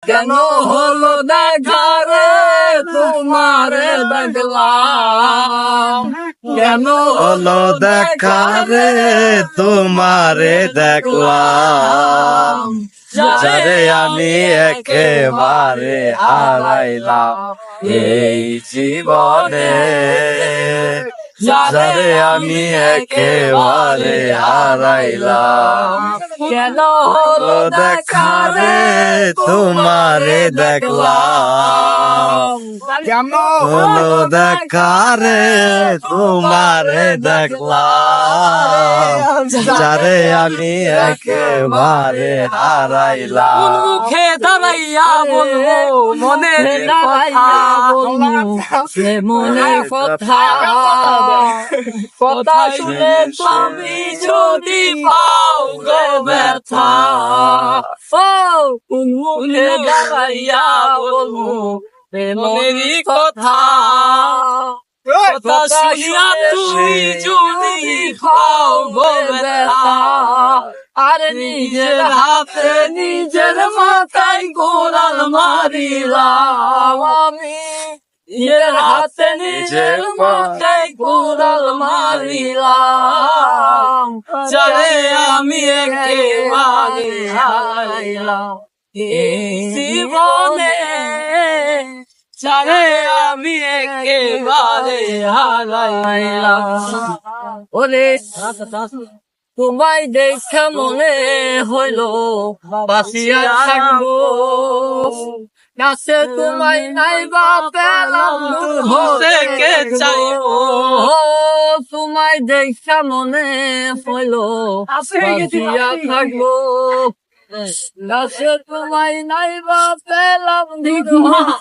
কেন হলো দেখা রে তোমারে দেখলাম, কেন হলো দেখা রে তোমারে দেখলাম, যারে আমি একেবারে হারাইলাম এই জীবনে, যারে আমি একেবারে হারাইলাম। কেন হলো দেখা রে তোমারে দেখলাম, হলো দেখা রে তোমারে দেখলাম, যারে আমি একেবারে হারাইলাম। মুখে দাঁড়াইয়া বলবো মনের কথা, সে মনের কথা, কথা শুনে তুমি যদি পাও গো ব্যথা, কোন মুখে দাঁড়াইয়া বলবো মনেরই কথা, কথা শুনিয়া তুমি যদি পাও গো ব্যথা, আর নিজের হাতে নিজের মাথায় গোড়াল মারিলাম আমি, নিজের হাতে নিজের মাথায় গোড়াল মারিলাম, যারে আমি একেবারে হারাইলাম এই জীবনে, যারে আমি একেবারে হারাইলাম। ওরে তোমায় দেখে মনে হইল বাঁচিয়া থাকবো, কাছে তোমায় নাই বা পেলাম থেকে চাইবো, তোমায় দেখে মনে হইল বাঁচিয়া থাকবো, কাছে তোমায় নাই বা পেলাম তোমায়